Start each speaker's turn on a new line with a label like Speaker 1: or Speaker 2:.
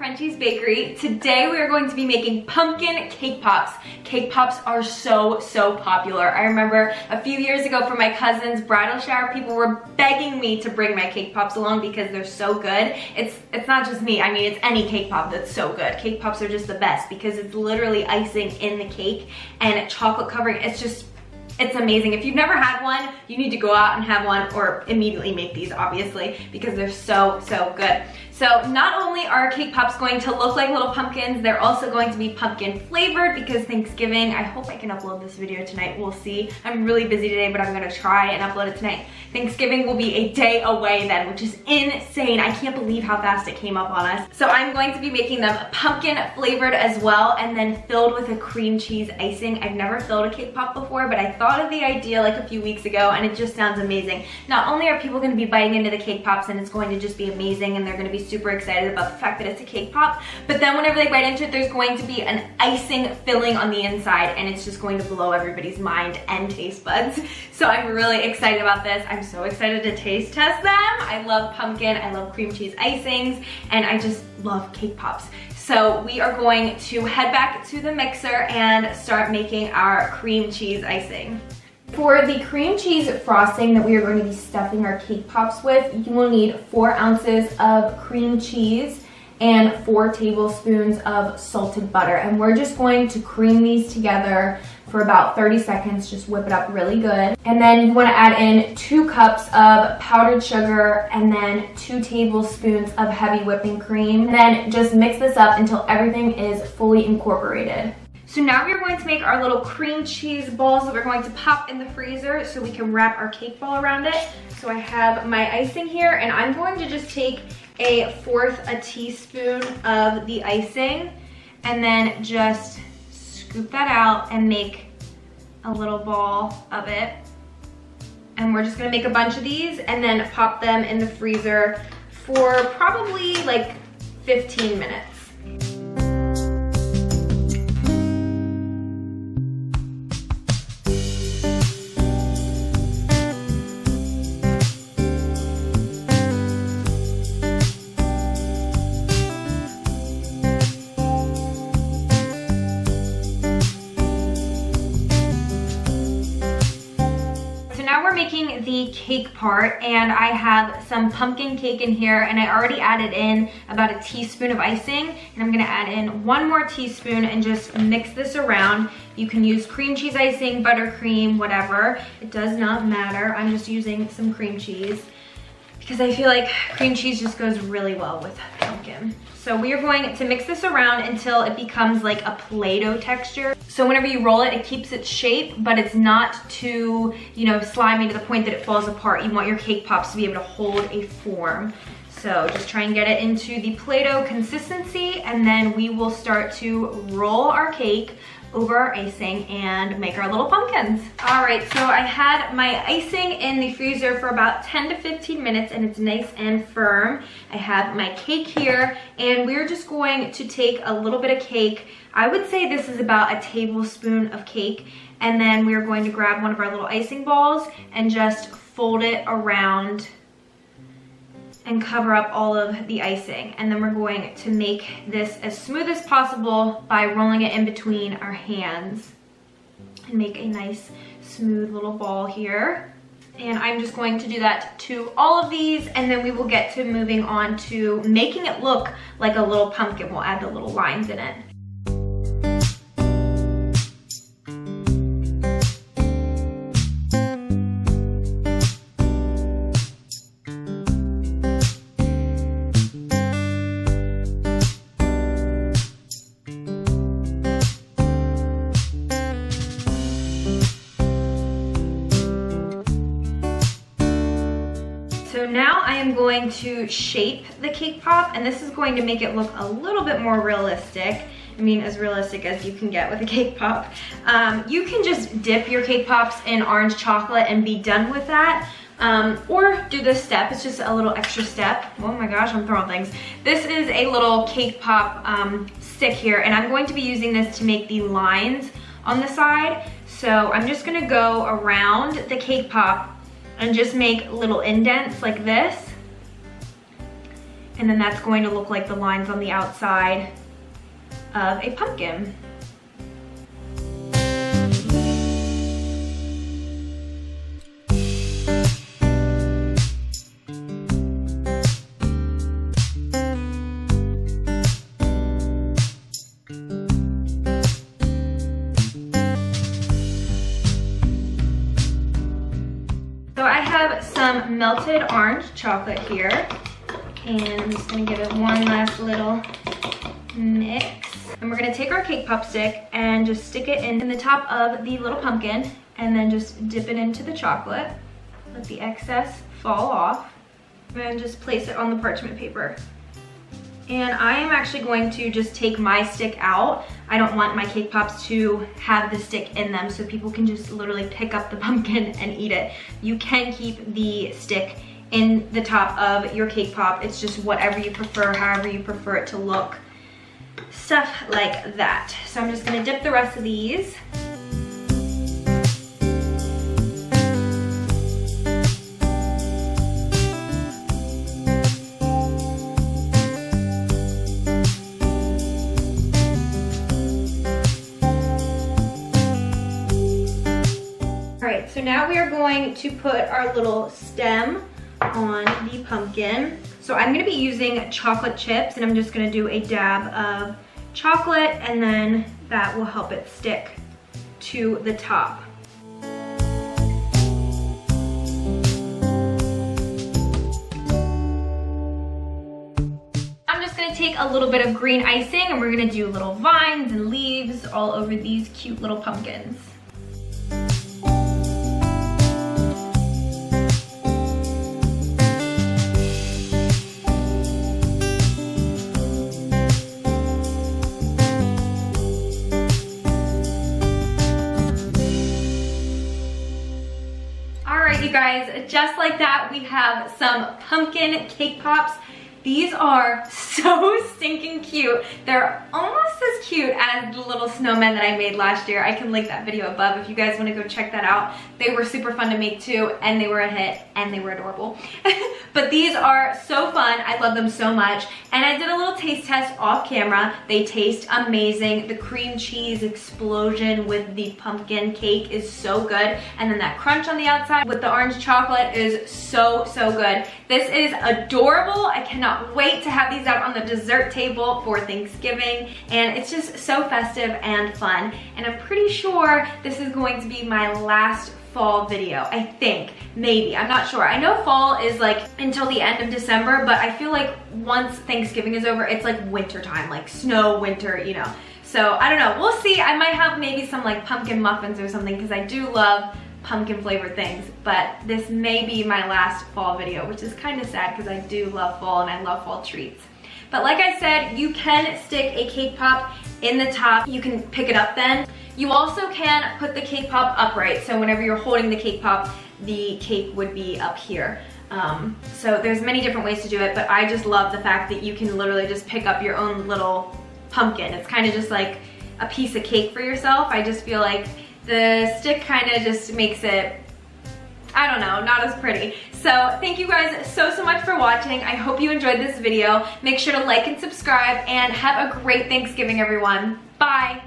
Speaker 1: Frenchie's Bakery. Today we are going to be making pumpkin cake pops. Cake pops are so popular. I remember a few years ago for my cousin's bridal shower, people were begging me to bring my cake pops along because they're so good. It's not just me, I mean it's any cake pop that's so good. Cake pops are just the best because it's literally icing in the cake and chocolate covering. It's amazing. If you've never had one, you need to go out and have one or immediately make these, obviously, because they're so good. So not only are cake pops going to look like little pumpkins, they're also going to be pumpkin flavored because Thanksgiving, I hope I can upload this video tonight, we'll see. I'm really busy today, but I'm gonna try and upload it tonight. Thanksgiving will be a day away then, which is insane. I can't believe how fast it came up on us. So I'm going to be making them pumpkin flavored as well and then filled with a cream cheese icing. I've never filled a cake pop before, but I thought of the idea like a few weeks ago and it just sounds amazing. Not only are people gonna be biting into the cake pops and it's going to just be amazing and they're gonna be super excited about the fact that it's a cake pop, but then whenever they bite into it, there's going to be an icing filling on the inside and it's just going to blow everybody's mind and taste buds. So I'm really excited about this. I'm so excited to taste test them. I love pumpkin, I love cream cheese icings, and I just love cake pops. So we are going to head back to the mixer and start making our cream cheese icing. For the cream cheese frosting that we are going to be stuffing our cake pops with, you will need 4 ounces of cream cheese and 4 tablespoons of salted butter. And we're just going to cream these together for about 30 seconds, just whip it up really good. And then you wanna add in 2 cups of powdered sugar and then 2 tablespoons of heavy whipping cream. And then just mix this up until everything is fully incorporated. So now we're going to make our little cream cheese balls that we're going to pop in the freezer so we can wrap our cake ball around it. So I have my icing here and I'm going to just take 1/4 teaspoon of the icing and then just scoop that out and make a little ball of it. And we're just gonna make a bunch of these and then pop them in the freezer for probably like 15 minutes. Now we're making the cake part and I have some pumpkin cake in here and I already added in about 1 teaspoon of icing and I'm gonna add in 1 more teaspoon and just mix this around. You can use cream cheese icing, buttercream, whatever. It does not matter. I'm just using some cream cheese because I feel like cream cheese just goes really well with pumpkin. So we are going to mix this around until it becomes like a Play-Doh texture. So whenever you roll it, it keeps its shape, but it's not too, slimy to the point that it falls apart. You want your cake pops to be able to hold a form. So just try and get it into the Play-Doh consistency, and then we will start to roll our cake over our icing and make our little pumpkins. All right, so I had my icing in the freezer for about 10 to 15 minutes and it's nice and firm. I have my cake here and we're just going to take a little bit of cake. I would say this is about 1 tablespoon of cake, and then we're going to grab one of our little icing balls and just fold it around and cover up all of the icing. And then we're going to make this as smooth as possible by rolling it in between our hands and make a nice smooth little ball here. And I'm just going to do that to all of these and then we will get to moving on to making it look like a little pumpkin. We'll add the little lines in it. So now I am going to shape the cake pop, and this is going to make it look a little bit more realistic. I mean, as realistic as you can get with a cake pop. You can just dip your cake pops in orange chocolate and be done with that. Or do this step, it's just a little extra step. Oh my gosh, I'm throwing things. This is a little cake pop stick here, and I'm going to be using this to make the lines on the side. So I'm just gonna go around the cake pop and just make little indents like this. And then that's going to look like the lines on the outside of a pumpkin. So I have some melted orange chocolate here, and I'm just gonna give it one last little mix. And we're gonna take our cake pop stick and just stick it in the top of the little pumpkin, and then just dip it into the chocolate. Let the excess fall off, and just place it on the parchment paper. And I am actually going to just take my stick out. I don't want my cake pops to have the stick in them, so people can just literally pick up the pumpkin and eat it. You can keep the stick in the top of your cake pop. It's just whatever you prefer, however you prefer it to look. Stuff like that. So I'm just gonna dip the rest of these. So now we are going to put our little stem on the pumpkin. So I'm gonna be using chocolate chips, and I'm just gonna do a dab of chocolate, and then that will help it stick to the top. I'm just gonna take a little bit of green icing, and we're gonna do little vines and leaves all over these cute little pumpkins. You guys, just like that, we have some pumpkin cake pops. These are so stinking cute. They're almost as cute as the little snowmen that I made last year. I can link that video above if you guys want to go check that out. They were super fun to make too, and they were a hit, and they were adorable. But these are so fun. I love them so much. And I did a little taste test off camera. They taste amazing. The cream cheese explosion with the pumpkin cake is so good. And then that crunch on the outside with the orange chocolate is so, so good. This is adorable. I cannot wait to have these out on the dessert table for Thanksgiving. And it's just so festive and fun. And I'm pretty sure this is going to be my last fall video, I think, maybe, I'm not sure. I know fall is like until the end of December, but I feel like once Thanksgiving is over, it's like winter time, like snow, winter, you know. So I don't know, we'll see. I might have maybe some like pumpkin muffins or something, because I do love pumpkin flavored things, but this may be my last fall video, which is kind of sad because I do love fall and I love fall treats. But like I said, you can stick a cake pop in the top. You can pick it up then. You also can put the cake pop upright, so whenever you're holding the cake pop, the cake would be up here. So there's many different ways to do it, but I just love the fact that you can literally just pick up your own little pumpkin. It's kind of just like a piece of cake for yourself. I just feel like the stick kind of just makes it, I don't know, not as pretty. So thank you guys so much for watching. I hope you enjoyed this video. Make sure to like and subscribe, and have a great Thanksgiving, everyone. Bye.